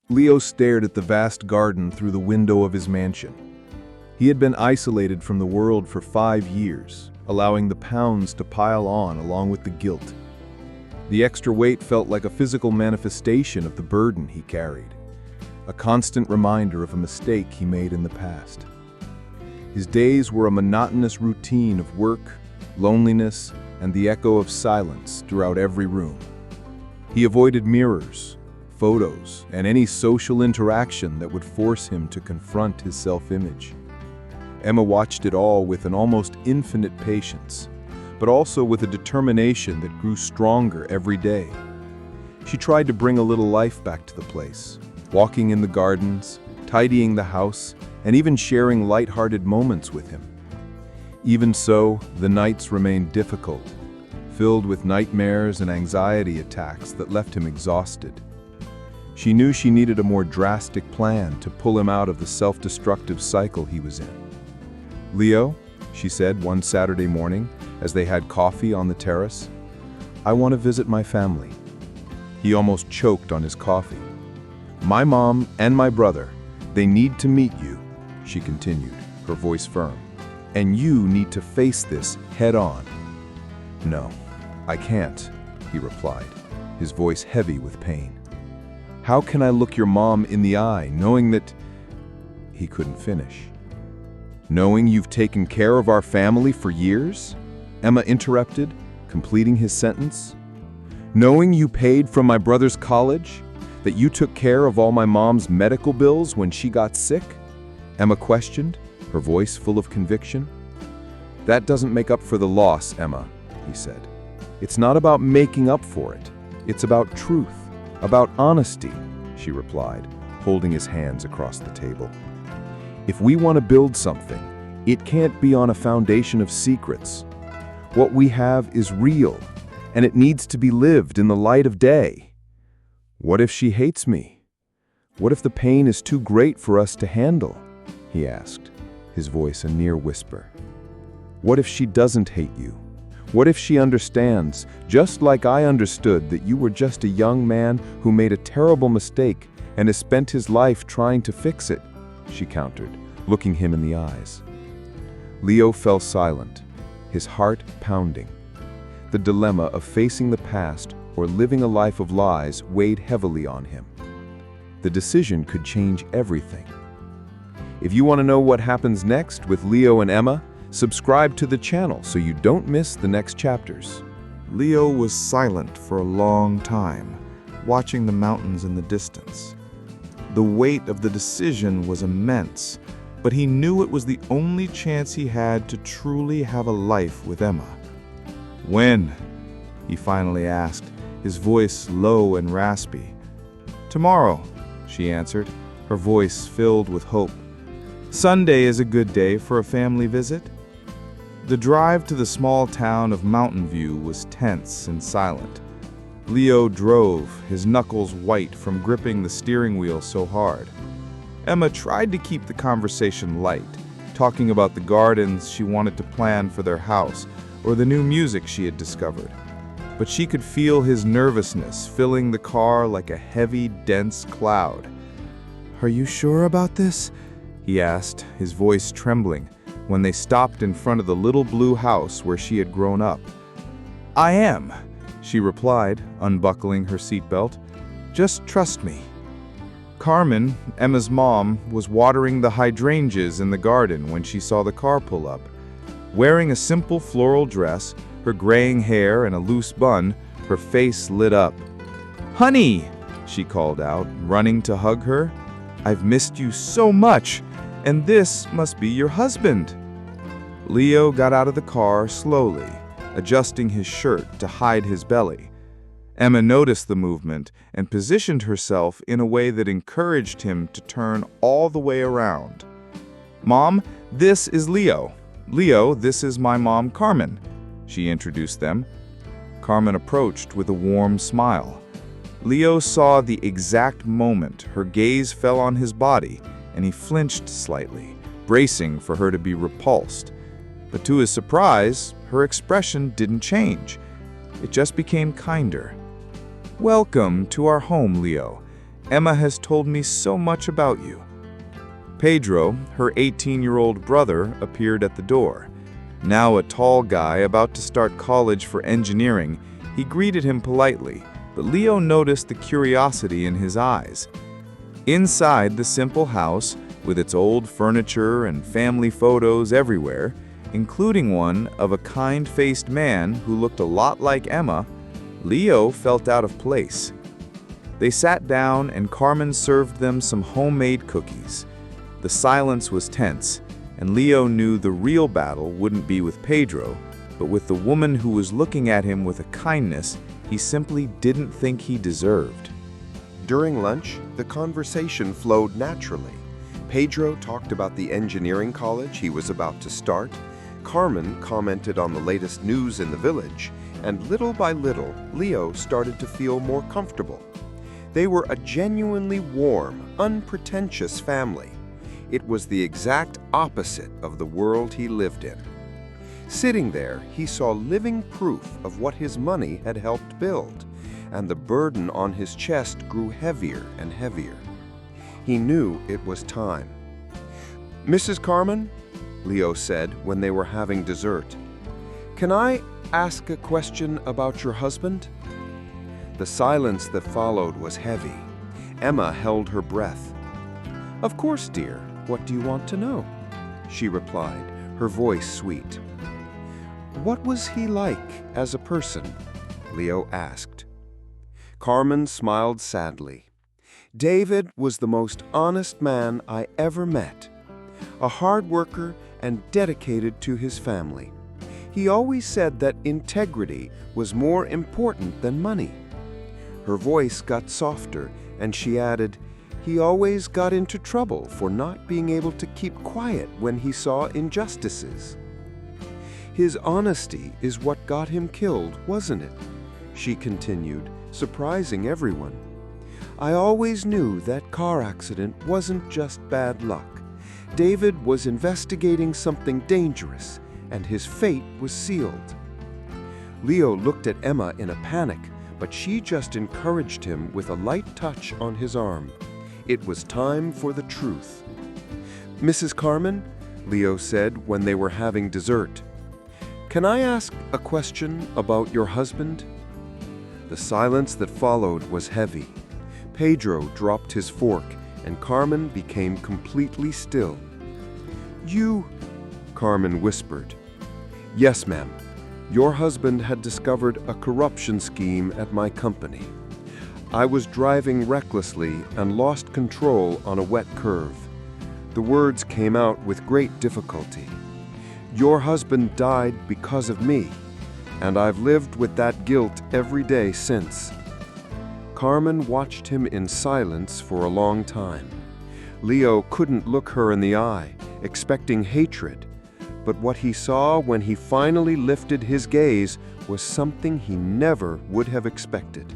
Leo stared at the vast garden through the window of his mansion. He had been isolated from the world for 5 years, allowing the pounds to pile on along with the guilt. The extra weight felt like a physical manifestation of the burden he carried, a constant reminder of a mistake he made in the past. His days were a monotonous routine of work, loneliness, and the echo of silence throughout every room. He avoided mirrors, photos, and any social interaction that would force him to confront his self-image. Emma watched it all with an almost infinite patience, but also with a determination that grew stronger every day. She tried to bring a little life back to the place, walking in the gardens, tidying the house, and even sharing light-hearted moments with him. Even so, the nights remained difficult, filled with nightmares and anxiety attacks that left him exhausted. She knew she needed a more drastic plan to pull him out of the self-destructive cycle he was in. "Leo," she said one Saturday morning as they had coffee on the terrace, "I want to visit my family." He almost choked on his coffee. "My mom and my brother, they need to meet you," she continued, her voice firm. "And you need to face this head on." "No, I can't," he replied, his voice heavy with pain. "How can I look your mom in the eye knowing that—" He couldn't finish. "Knowing you've taken care of our family for years?" Emma interrupted, completing his sentence. "Knowing you paid for my brother's college? That you took care of all my mom's medical bills when she got sick?" Emma questioned, her voice full of conviction. "That doesn't make up for the loss, Emma," he said. "It's not about making up for it. It's about truth, about honesty," she replied, holding his hands across the table. "If we want to build something, it can't be on a foundation of secrets. What we have is real, and it needs to be lived in the light of day." "What if she hates me? What if the pain is too great for us to handle?" he asked, his voice a near whisper. "What if she doesn't hate you? What if she understands, just like I understood, that you were just a young man who made a terrible mistake and has spent his life trying to fix it?" she countered, looking him in the eyes. Leo fell silent, his heart pounding. The dilemma of facing the past or living a life of lies weighed heavily on him. The decision could change everything. If you want to know what happens next with Leo and Emma, subscribe to the channel so you don't miss the next chapters. Leo was silent for a long time, watching the mountains in the distance. The weight of the decision was immense, but he knew it was the only chance he had to truly have a life with Emma. "When?" he finally asked, his voice low and raspy. "Tomorrow," she answered, her voice filled with hope. "Sunday is a good day for a family visit." The drive to the small town of Mountain View was tense and silent. Leo drove, his knuckles white from gripping the steering wheel so hard. Emma tried to keep the conversation light, talking about the gardens she wanted to plan for their house or the new music she had discovered. But she could feel his nervousness filling the car like a heavy, dense cloud. "Are you sure about this?" he asked, his voice trembling, when they stopped in front of the little blue house where she had grown up. "I am," she replied, unbuckling her seatbelt. "Just trust me." Carmen, Emma's mom, was watering the hydrangeas in the garden when she saw the car pull up. Wearing a simple floral dress, her graying hair in a loose bun, her face lit up. "Honey," she called out, running to hug her. "I've missed you so much, and this must be your husband." Leo got out of the car slowly, adjusting his shirt to hide his belly. Emma noticed the movement and positioned herself in a way that encouraged him to turn all the way around. "Mom, this is Leo. Leo, this is my mom, Carmen," she introduced them. Carmen approached with a warm smile. Leo saw the exact moment her gaze fell on his body, and he flinched slightly, bracing for her to be repulsed. But to his surprise, her expression didn't change. It just became kinder. "Welcome to our home, Leo. Emma has told me so much about you." Pedro, her 18-year-old brother, appeared at the door. Now a tall guy about to start college for engineering, he greeted him politely, but Leo noticed the curiosity in his eyes. Inside the simple house, with its old furniture and family photos everywhere, including one of a kind-faced man who looked a lot like Emma, Leo felt out of place. They sat down and Carmen served them some homemade cookies. The silence was tense, and Leo knew the real battle wouldn't be with Pedro, but with the woman who was looking at him with a kindness he simply didn't think he deserved. During lunch, the conversation flowed naturally. Pedro talked about the engineering college he was about to start. Carmen commented on the latest news in the village, and little by little, Leo started to feel more comfortable. They were a genuinely warm, unpretentious family. It was the exact opposite of the world he lived in. Sitting there, he saw living proof of what his money had helped build, and the burden on his chest grew heavier and heavier. He knew it was time. "Mrs. Carmen," Leo said when they were having dessert, "can I ask a question about your husband?" The silence that followed was heavy. Emma held her breath. "Of course, dear. What do you want to know?" she replied, her voice sweet. "What was he like as a person?" Leo asked. Carmen smiled sadly. "David was the most honest man I ever met. A hard worker and dedicated to his family. He always said that integrity was more important than money." Her voice got softer, and she added, "He always got into trouble for not being able to keep quiet when he saw injustices." "His honesty is what got him killed, wasn't it?" she continued, surprising everyone. "I always knew that car accident wasn't just bad luck. David was investigating something dangerous, and his fate was sealed." Leo looked at Emma in a panic, but she just encouraged him with a light touch on his arm. It was time for the truth. "Mrs. Carmen," Leo said when they were having dessert, "can I ask a question about your husband?" The silence that followed was heavy. Pedro dropped his fork, and Carmen became completely still. "You," Carmen whispered. "Yes, ma'am. Your husband had discovered a corruption scheme at my company. I was driving recklessly and lost control on a wet curve. The words came out with great difficulty. Your husband died because of me, and I've lived with that guilt every day since." Carmen watched him in silence for a long time. Leo couldn't look her in the eye, expecting hatred, but what he saw when he finally lifted his gaze was something he never would have expected.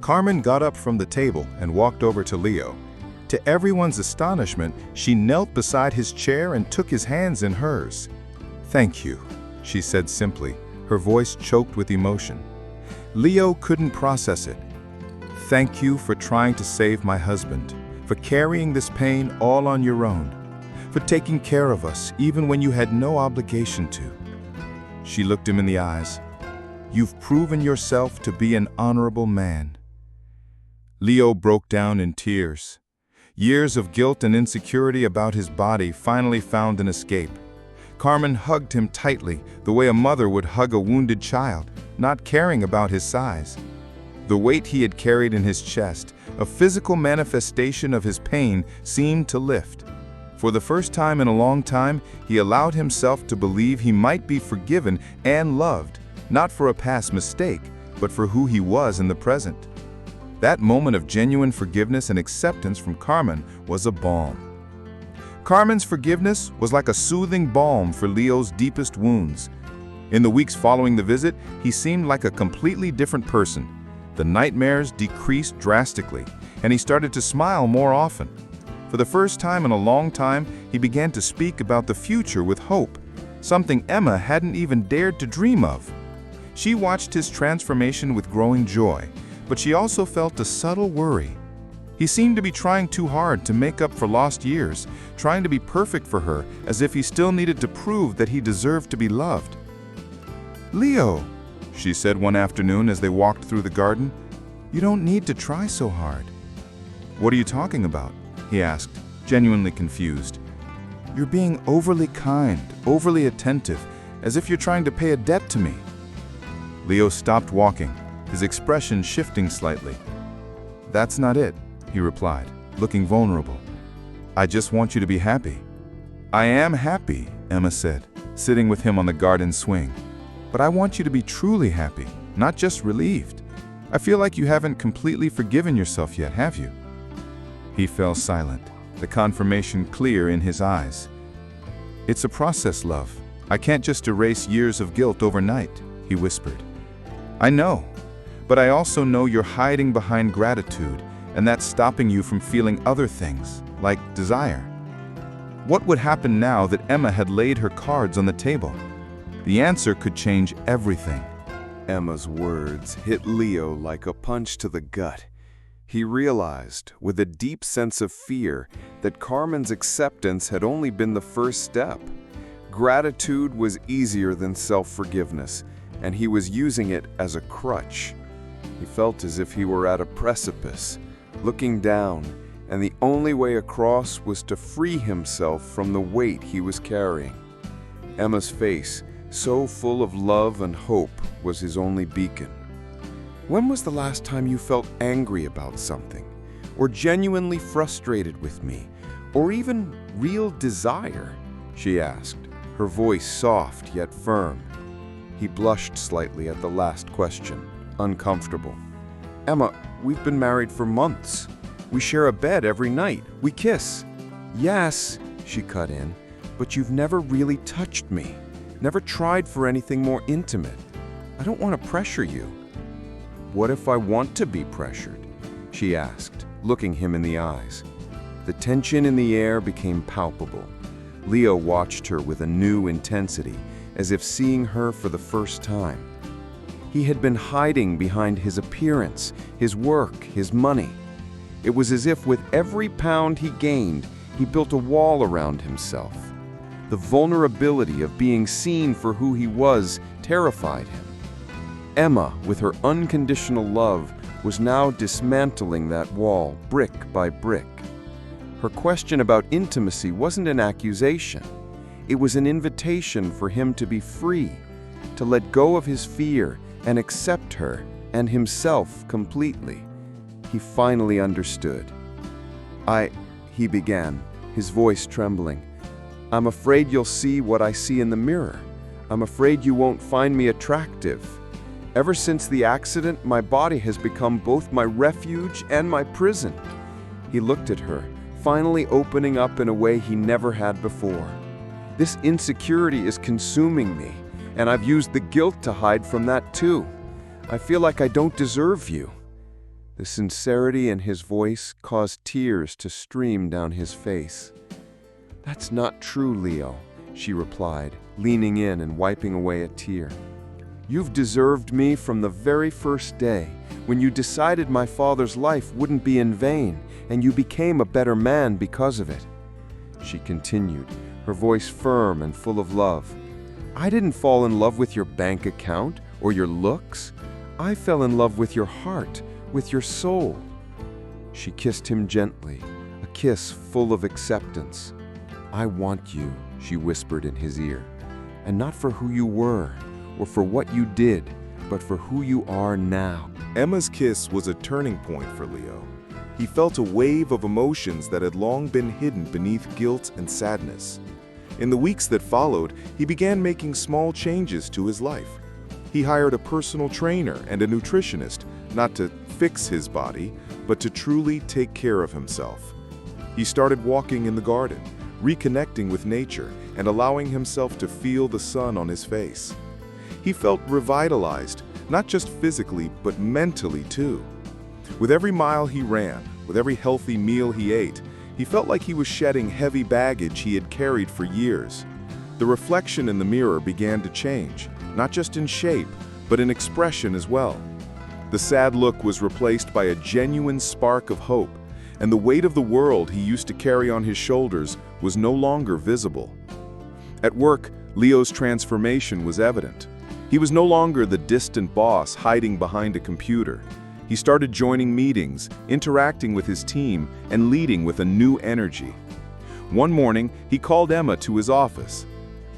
Carmen got up from the table and walked over to Leo. To everyone's astonishment, she knelt beside his chair and took his hands in hers. "Thank you," she said simply, her voice choked with emotion. Leo couldn't process it. "Thank you for trying to save my husband, for carrying this pain all on your own, for taking care of us even when you had no obligation to." She looked him in the eyes. "You've proven yourself to be an honorable man." Leo broke down in tears. Years of guilt and insecurity about his body finally found an escape. Carmen hugged him tightly, the way a mother would hug a wounded child, not caring about his size. The weight he had carried in his chest, a physical manifestation of his pain, seemed to lift. For the first time in a long time, he allowed himself to believe he might be forgiven and loved, not for a past mistake, but for who he was in the present. That moment of genuine forgiveness and acceptance from Carmen was a balm. Carmen's forgiveness was like a soothing balm for Leo's deepest wounds. In the weeks following the visit, he seemed like a completely different person. The nightmares decreased drastically, and he started to smile more often. For the first time in a long time, he began to speak about the future with hope, something Emma hadn't even dared to dream of. She watched his transformation with growing joy, but she also felt a subtle worry. He seemed to be trying too hard to make up for lost years, trying to be perfect for her, as if he still needed to prove that he deserved to be loved. "Leo," she said one afternoon as they walked through the garden, "you don't need to try so hard." "What are you talking about?" he asked, genuinely confused. "You're being overly kind, overly attentive, as if you're trying to pay a debt to me." Leo stopped walking, his expression shifting slightly. "That's not it," he replied, looking vulnerable. "I just want you to be happy." "I am happy," Emma said, sitting with him on the garden swing. "But I want you to be truly happy, not just relieved. I feel like you haven't completely forgiven yourself yet, have you?" He fell silent, the confirmation clear in his eyes. "It's a process, love. I can't just erase years of guilt overnight," he whispered. "I know, but I also know you're hiding behind gratitude, and that's stopping you from feeling other things, like desire." What would happen now that Emma had laid her cards on the table? The answer could change everything. Emma's words hit Leo like a punch to the gut. He realized, with a deep sense of fear, that Carmen's acceptance had only been the first step. Gratitude was easier than self-forgiveness, and he was using it as a crutch. He felt as if he were at a precipice, looking down, and the only way across was to free himself from the weight he was carrying. Emma's face, so full of love and hope, was his only beacon. "When was the last time you felt angry about something, or genuinely frustrated with me, or even real desire?" she asked, her voice soft yet firm. He blushed slightly at the last question, uncomfortable. "Emma, we've been married for months. We share a bed every night. We kiss." "Yes," she cut in, "but you've never really touched me. Never tried for anything more intimate. I don't want to pressure you." "What if I want to be pressured?" she asked, looking him in the eyes. The tension in the air became palpable. Leo watched her with a new intensity, as if seeing her for the first time. He had been hiding behind his appearance, his work, his money. It was as if with every pound he gained, he built a wall around himself. The vulnerability of being seen for who he was terrified him. Emma, with her unconditional love, was now dismantling that wall brick by brick. Her question about intimacy wasn't an accusation. It was an invitation for him to be free, to let go of his fear and accept her and himself completely. He finally understood. He began, his voice trembling. "I'm afraid you'll see what I see in the mirror. I'm afraid you won't find me attractive. Ever since the accident, my body has become both my refuge and my prison." He looked at her, finally opening up in a way he never had before. "This insecurity is consuming me, and I've used the guilt to hide from that too. I feel like I don't deserve you." The sincerity in his voice caused tears to stream down his face. "That's not true, Leo," she replied, leaning in and wiping away a tear. "You've deserved me from the very first day, when you decided my father's life wouldn't be in vain, and you became a better man because of it." She continued, her voice firm and full of love. "I didn't fall in love with your bank account or your looks. I fell in love with your heart, with your soul." She kissed him gently, a kiss full of acceptance. "I want you," she whispered in his ear, "and not for who you were or for what you did, but for who you are now." Emma's kiss was a turning point for Leo. He felt a wave of emotions that had long been hidden beneath guilt and sadness. In the weeks that followed, he began making small changes to his life. He hired a personal trainer and a nutritionist, not to fix his body, but to truly take care of himself. He started walking in the garden, reconnecting with nature, and allowing himself to feel the sun on his face. He felt revitalized, not just physically, but mentally too. With every mile he ran, with every healthy meal he ate, he felt like he was shedding heavy baggage he had carried for years. The reflection in the mirror began to change, not just in shape, but in expression as well. The sad look was replaced by a genuine spark of hope, and the weight of the world he used to carry on his shoulders was no longer visible. At work, Leo's transformation was evident. He was no longer the distant boss hiding behind a computer. He started joining meetings, interacting with his team, and leading with a new energy. One morning, he called Emma to his office.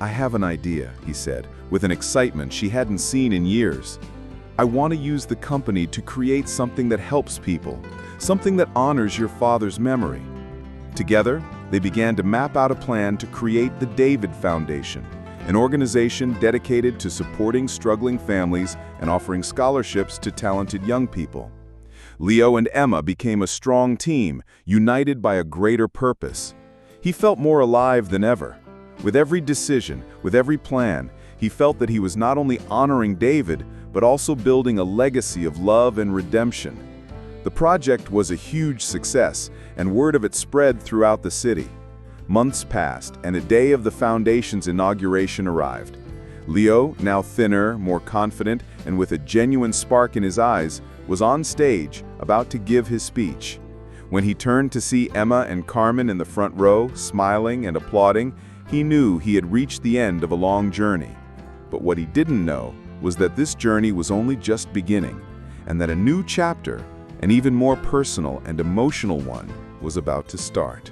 "I have an idea," he said, with an excitement she hadn't seen in years. "I want to use the company to create something that helps people, something that honors your father's memory." Together, they began to map out a plan to create the David Foundation, an organization dedicated to supporting struggling families and offering scholarships to talented young people. Leo and Emma became a strong team, united by a greater purpose. He felt more alive than ever. With every decision, with every plan, he felt that he was not only honoring David, but also building a legacy of love and redemption. The project was a huge success, and word of it spread throughout the city. Months passed, and a day of the foundation's inauguration arrived. Leo, now thinner, more confident, and with a genuine spark in his eyes, was on stage, about to give his speech. When he turned to see Emma and Carmen in the front row, smiling and applauding, he knew he had reached the end of a long journey. But what he didn't know was that this journey was only just beginning, and that a new chapter, an even more personal and emotional one, was about to start.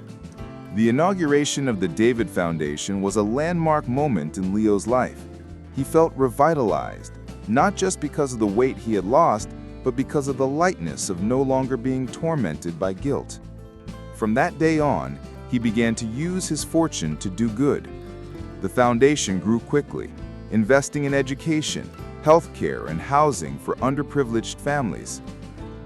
The inauguration of the David Foundation was a landmark moment in Leo's life. He felt revitalized, not just because of the weight he had lost, but because of the lightness of no longer being tormented by guilt. From that day on, he began to use his fortune to do good. The foundation grew quickly, investing in education, healthcare, and housing for underprivileged families.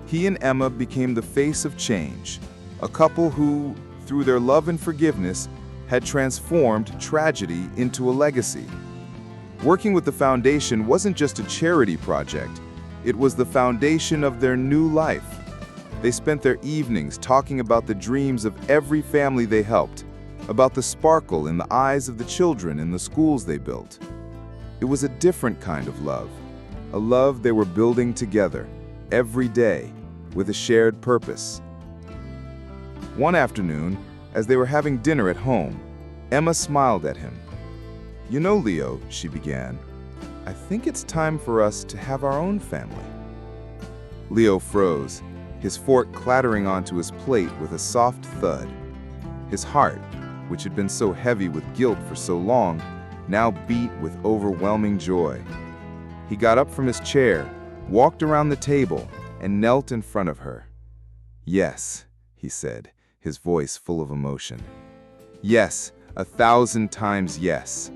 He and Emma became the face of change, a couple who, through their love and forgiveness, had transformed tragedy into a legacy. Working with the foundation wasn't just a charity project, it was the foundation of their new life. They spent their evenings talking about the dreams of every family they helped, about the sparkle in the eyes of the children in the schools they built. It was a different kind of love, a love they were building together, every day, with a shared purpose. One afternoon, as they were having dinner at home, Emma smiled at him. "You know, Leo," she began, "I think it's time for us to have our own family." Leo froze, his fork clattering onto his plate with a soft thud. His heart, which had been so heavy with guilt for so long, now beat with overwhelming joy. He got up from his chair, walked around the table, and knelt in front of her. "Yes," he said, his voice full of emotion. "Yes, 1,000 times yes."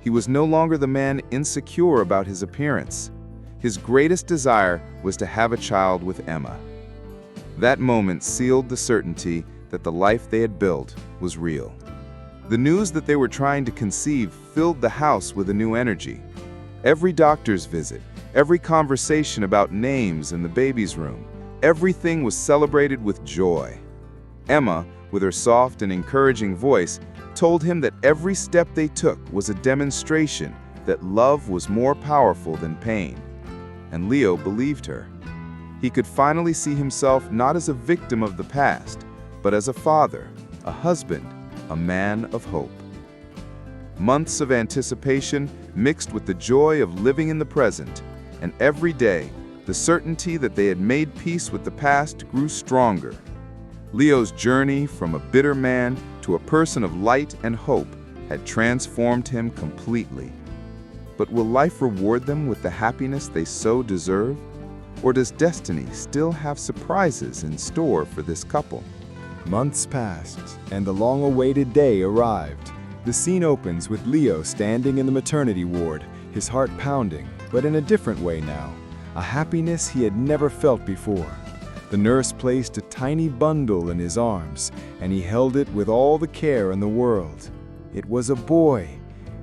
He was no longer the man insecure about his appearance. His greatest desire was to have a child with Emma. That moment sealed the certainty that the life they had built was real. The news that they were trying to conceive filled the house with a new energy. Every doctor's visit, every conversation about names in the baby's room, everything was celebrated with joy. Emma, with her soft and encouraging voice, told him that every step they took was a demonstration that love was more powerful than pain. And Leo believed her. He could finally see himself not as a victim of the past, but as a father, a husband, a man of hope. Months of anticipation mixed with the joy of living in the present, and every day, the certainty that they had made peace with the past grew stronger. Leo's journey from a bitter man to a person of light and hope had transformed him completely. But will life reward them with the happiness they so deserve? Or does destiny still have surprises in store for this couple? Months passed, and the long-awaited day arrived. The scene opens with Leo standing in the maternity ward, his heart pounding, but in a different way now, a happiness he had never felt before. The nurse placed a tiny bundle in his arms, and he held it with all the care in the world. It was a boy.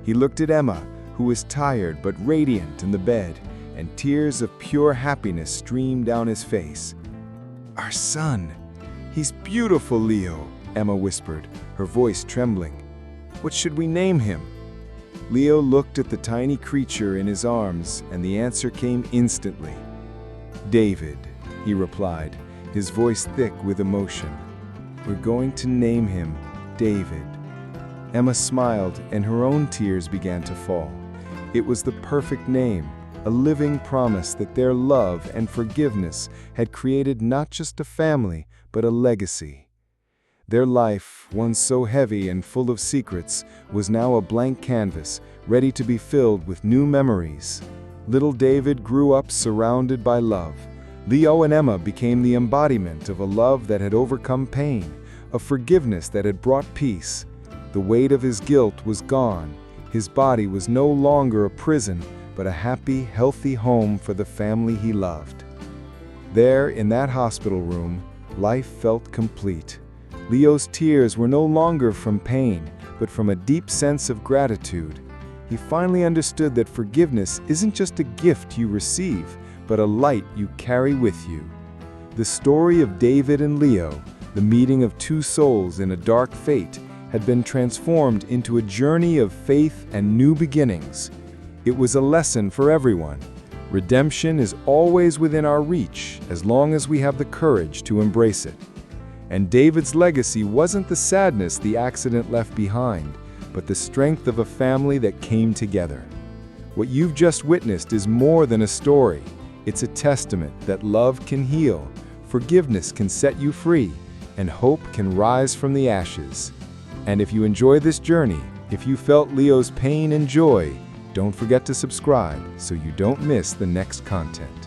He looked at Emma, who was tired but radiant in the bed, and tears of pure happiness streamed down his face. "Our son. He's beautiful, Leo," Emma whispered, her voice trembling. "What should we name him?" Leo looked at the tiny creature in his arms, and the answer came instantly. "David," he replied, his voice thick with emotion. "We're going to name him David." Emma smiled, and her own tears began to fall. It was the perfect name, a living promise that their love and forgiveness had created not just a family, but a legacy. Their life, once so heavy and full of secrets, was now a blank canvas, ready to be filled with new memories. Little David grew up surrounded by love. Leo and Emma became the embodiment of a love that had overcome pain, a forgiveness that had brought peace. The weight of his guilt was gone. His body was no longer a prison, but a happy, healthy home for the family he loved. There, in that hospital room, life felt complete. Leo's tears were no longer from pain, but from a deep sense of gratitude. He finally understood that forgiveness isn't just a gift you receive, but a light you carry with you. The story of David and Leo, the meeting of two souls in a dark fate, had been transformed into a journey of faith and new beginnings. It was a lesson for everyone. Redemption is always within our reach, as long as we have the courage to embrace it. And David's legacy wasn't the sadness the accident left behind, but the strength of a family that came together. What you've just witnessed is more than a story. It's a testament that love can heal, forgiveness can set you free, and hope can rise from the ashes. And if you enjoy this journey, if you felt Leo's pain and joy, don't forget to subscribe so you don't miss the next content.